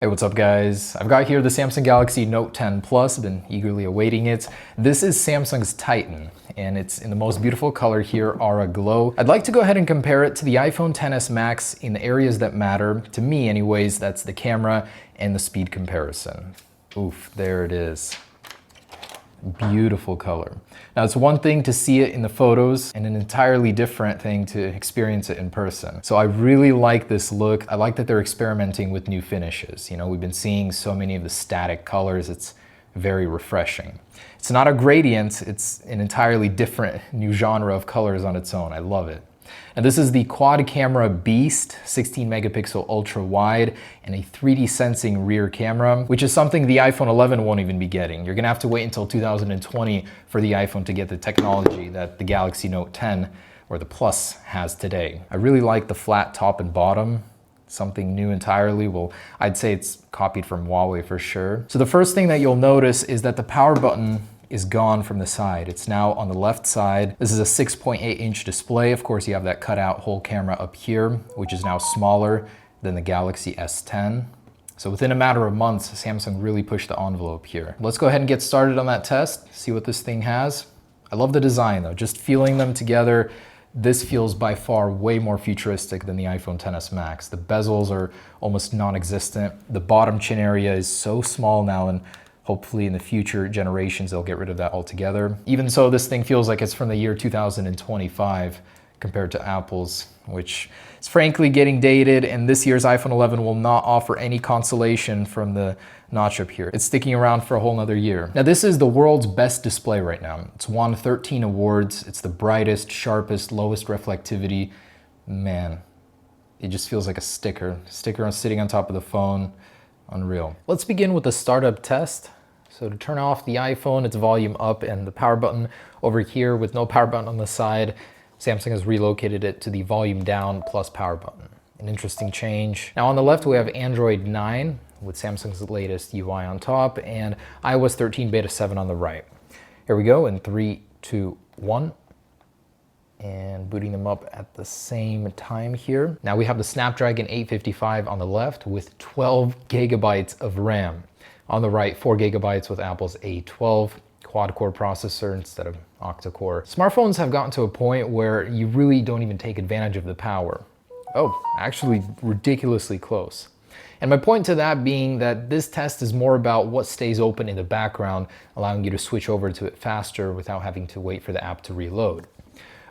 Hey, what's up guys? I've got here the Samsung Galaxy Note 10 Plus, been eagerly awaiting it. This is Samsung's Titan, and it's in the most beautiful color here, Aura Glow. I'd like to go ahead and compare it to the iPhone XS Max in the areas that matter, to me anyways. That's the camera and the speed comparison. Oof, there it is. Beautiful color. Now, it's one thing to see it in the photos and an entirely different thing to experience it in person. So I really like this look. I like that they're experimenting with new finishes. You know, we've been seeing so many of the static colors. It's very refreshing. It's not a gradient. It's an entirely different new genre of colors on its own. I love it. And this is the quad camera beast, 16 megapixel ultra wide and a 3D sensing rear camera, which is something the iPhone 11 won't even be getting. You're gonna have to wait until 2020 for the iPhone to get the technology that the Galaxy Note 10 or the Plus has today. I really like the flat top and bottom. Something new entirely. Well, I'd say it's copied from Huawei for sure. So the first thing that you'll notice is that the power button is gone from the side. It's now on the left side. This is a 6.8-inch display. Of course, you have that cutout whole camera up here, which is now smaller than the Galaxy S10. So within a matter of months, Samsung really pushed the envelope here. Let's go ahead and get started on that test, see what this thing has. I love the design though, just feeling them together. This feels by far way more futuristic than the iPhone XS Max. The bezels are almost non-existent. The bottom chin area is so small now, and hopefully in the future generations, they'll get rid of that altogether. Even so, this thing feels like it's from the year 2025 compared to Apple's, which is frankly getting dated, and this year's iPhone 11 will not offer any consolation from the notch up here. It's sticking around for a whole nother year. Now, this is the world's best display right now. It's won 13 awards. It's the brightest, sharpest, lowest reflectivity. Man, it just feels like a sticker sitting on top of the phone. Unreal. Let's begin with the startup test. So to turn off the iPhone, it's volume up, and the power button over here with no power button on the side, Samsung has relocated it to the volume down plus power button. An interesting change. Now on the left, we have Android 9 with Samsung's latest UI on top and iOS 13 Beta 7 on the right. Here we go in 3, 2, 1. And booting them up at the same time here. Now we have the Snapdragon 855 on the left with 12 gigabytes of RAM. On the right, 4 gigabytes with Apple's A12 quad-core processor instead of octa-core. Smartphones have gotten to a point where you really don't even take advantage of the power. Oh, actually ridiculously close. And my point to that being that this test is more about what stays open in the background, allowing you to switch over to it faster without having to wait for the app to reload.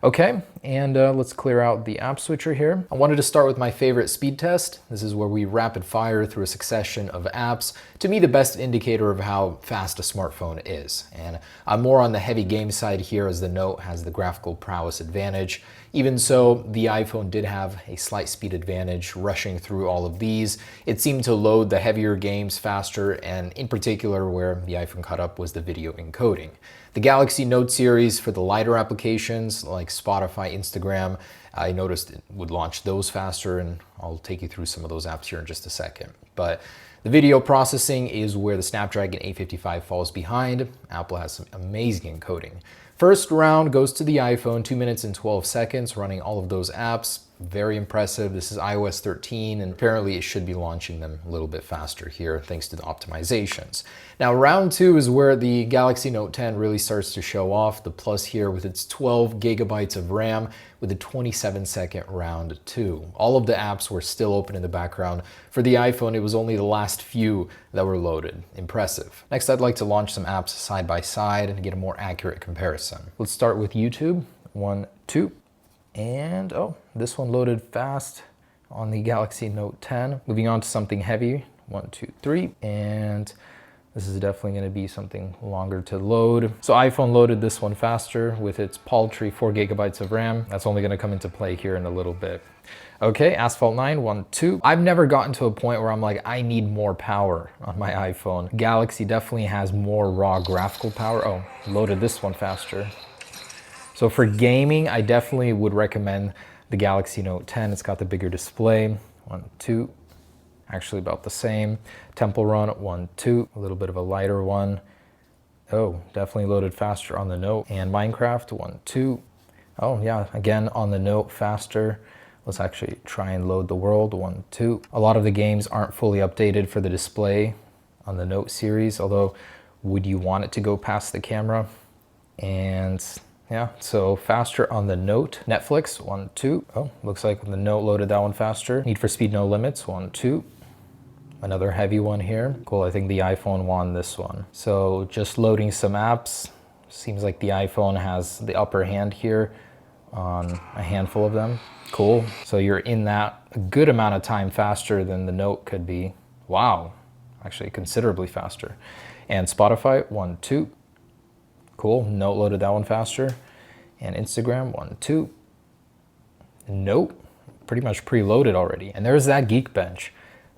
Okay, and let's clear out the app switcher here. I wanted to start with my favorite speed test. This is where we rapid fire through a succession of apps. To me, the best indicator of how fast a smartphone is. And I'm more on the heavy game side here, as the Note has the graphical prowess advantage. Even so, the iPhone did have a slight speed advantage rushing through all of these. It seemed to load the heavier games faster, and in particular where the iPhone caught up was the video encoding. The Galaxy Note series for the lighter applications like Spotify, Instagram, I noticed it would launch those faster, and I'll take you through some of those apps here in just a second. But the video processing is where the Snapdragon 855 falls behind. Apple has some amazing encoding. First round goes to the iPhone, 2 minutes and 12 seconds, running all of those apps. Very impressive. This is iOS 13, and apparently it should be launching them a little bit faster here thanks to the optimizations. Now, round 2 is where the Galaxy Note 10 really starts to show off. The Plus here with its 12 gigabytes of RAM with a 27-second round 2. All of the apps were still open in the background. For the iPhone, it was only the last few that were loaded. Impressive. Next, I'd like to launch some apps side by side and get a more accurate comparison. Let's start with YouTube. 1, 2. And oh, this one loaded fast on the Galaxy Note 10. Moving on to something heavy. 1, 2, 3. And this is definitely going to be something longer to load. So iPhone loaded this one faster with its paltry 4 gigabytes of RAM. That's only going to come into play here in a little bit. Okay, Asphalt 9, 1, 2. I've never gotten to a point where I'm like, I need more power on my iPhone. Galaxy definitely has more raw graphical power. Oh, loaded this one faster. So for gaming, I definitely would recommend the Galaxy Note 10. It's got the bigger display. 1, 2. Actually about the same. Temple Run, 1, 2. A little bit of a lighter one. Oh, definitely loaded faster on the Note. And Minecraft, 1, 2. Oh yeah, again on the Note faster. Let's actually try and load the world. 1, 2. A lot of the games aren't fully updated for the display on the Note series, although would you want it to go past the camera? And yeah, so faster on the Note. Netflix, 1, 2. Oh, looks like the Note loaded that one faster. Need for Speed No Limits, 1, 2. Another heavy one here. Cool, I think the iPhone won this one. So just loading some apps. Seems like the iPhone has the upper hand here on a handful of them. Cool, so you're in that a good amount of time faster than the Note could be. Wow, actually considerably faster. And Spotify, 1, 2. Cool, Note loaded that one faster. And Instagram, 1, 2. Nope, pretty much preloaded already. And there's that Geekbench.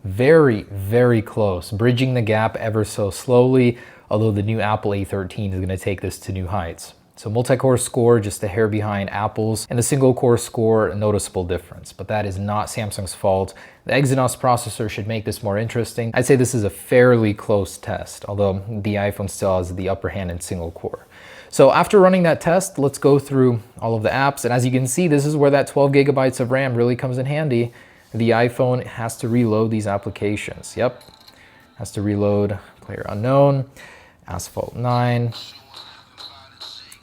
Very, very close, bridging the gap ever so slowly, although the new Apple A13 is gonna take this to new heights. So multi-core score, just a hair behind Apple's, and the single core score, a noticeable difference, but that is not Samsung's fault. The Exynos processor should make this more interesting. I'd say this is a fairly close test, although the iPhone still has the upper hand in single core. So after running that test, let's go through all of the apps, and as you can see, this is where that 12 gigabytes of RAM really comes in handy. The iPhone has to reload these applications. Yep, has to reload Player Unknown, Asphalt 9.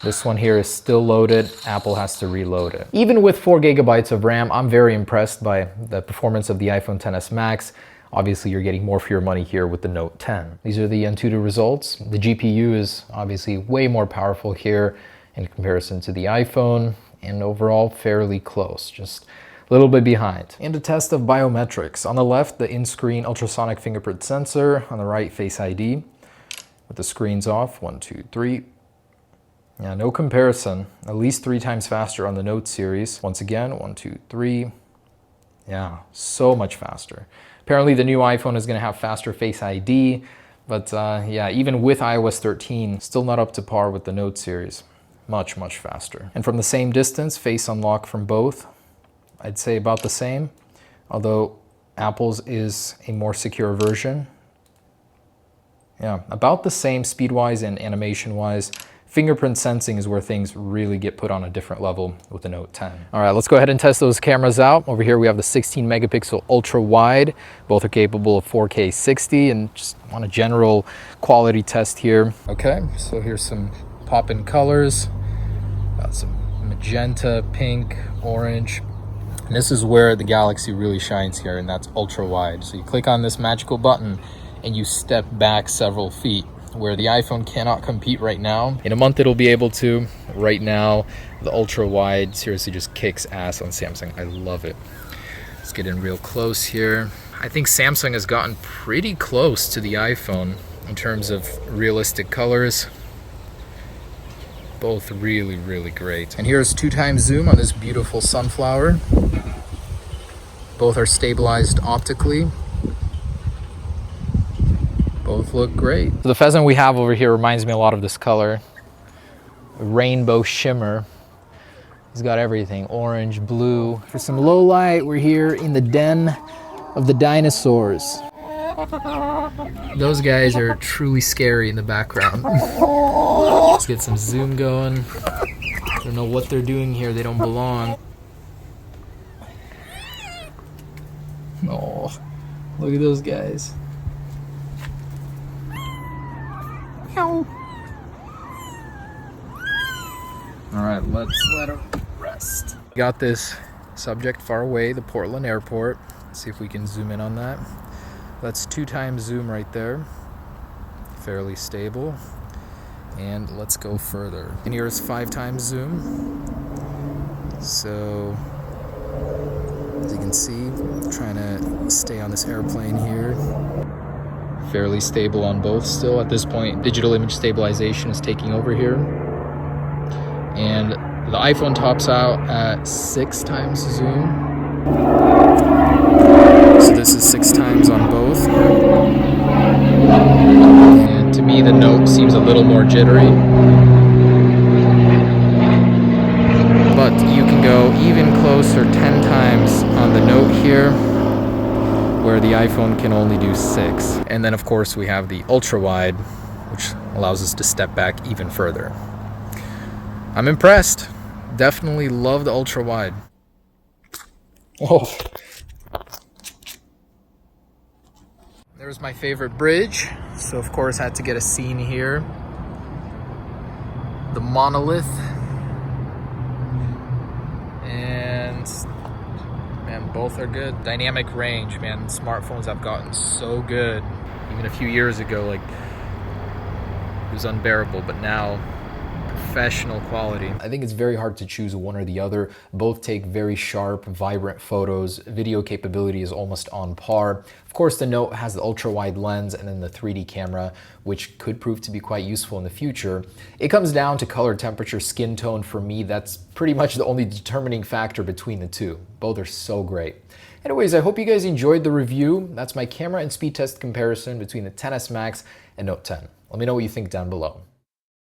This one here is still loaded. Apple has to reload it. Even with 4 gigabytes of RAM, I'm very impressed by the performance of the iPhone XS Max. Obviously, you're getting more for your money here with the Note 10. These are the Antutu results. The GPU is obviously way more powerful here in comparison to the iPhone, and overall fairly close, just a little bit behind. And a test of biometrics. On the left, the in-screen ultrasonic fingerprint sensor. On the right, Face ID. With the screens off, 1, 2, 3. Yeah, no comparison. At least 3 times faster on the Note series. Once again, 1, 2, 3. Yeah, so much faster. Apparently the new iPhone is gonna have faster Face ID, but yeah, even with iOS 13, still not up to par with the Note series. Much, much faster. And from the same distance, Face Unlock from both, I'd say about the same, although Apple's is a more secure version. Yeah, about the same speed-wise and animation-wise. Fingerprint sensing is where things really get put on a different level with the Note 10. All right, let's go ahead and test those cameras out. Over here we have the 16 megapixel ultra wide. Both are capable of 4K 60, and just on a general quality test here. Okay, so here's some pop-in colors. Got some magenta, pink, orange. And this is where the Galaxy really shines here, and that's ultra wide. So you click on this magical button and you step back several feet, where the iPhone cannot compete right now. In a month it'll be able to. Right now, the ultra wide seriously just kicks ass on Samsung. I love it. Let's get in real close here. I think Samsung has gotten pretty close to the iPhone in terms of realistic colors. Both really, really great. And here's 2x zoom on this beautiful sunflower. Both are stabilized optically. Both look great. So the pheasant we have over here reminds me a lot of this color. Rainbow shimmer. It's got everything, orange, blue. For some low light, we're here in the den of the dinosaurs. Those guys are truly scary in the background. Let's get some zoom going. I don't know what they're doing here, they don't belong. Oh, look at those guys. All right, let's let them rest. Got this subject far away, the Portland airport. Let's see if we can zoom in on that. That's 2x zoom right there. Fairly stable. And let's go further. And here's 5x zoom. So, as you can see, trying to stay on this airplane here. Fairly stable on both still. At this point, digital image stabilization is taking over here. And the iPhone tops out at 6x zoom. So this is 6x on both. And to me, the Note seems a little more jittery. But you can go even closer, 10x on the Note here, where the iPhone can only do 6. And then of course we have the ultra wide, which allows us to step back even further. I'm impressed. Definitely love the ultra wide. Oh. There's my favorite bridge. So of course I had to get a scene here. The monolith. And man, both are good. Dynamic range, man. Smartphones have gotten so good. Even a few years ago, like, it was unbearable, but now professional quality. I think it's very hard to choose one or the other. Both take very sharp, vibrant photos. Video capability is almost on par. Of course, the Note has the ultra-wide lens and then the 3D camera, which could prove to be quite useful in the future. It comes down to color, temperature, skin tone. For me, that's pretty much the only determining factor between the two. Both are so great. Anyways, I hope you guys enjoyed the review. That's my camera and speed test comparison between the XS Max and Note 10. Let me know what you think down below.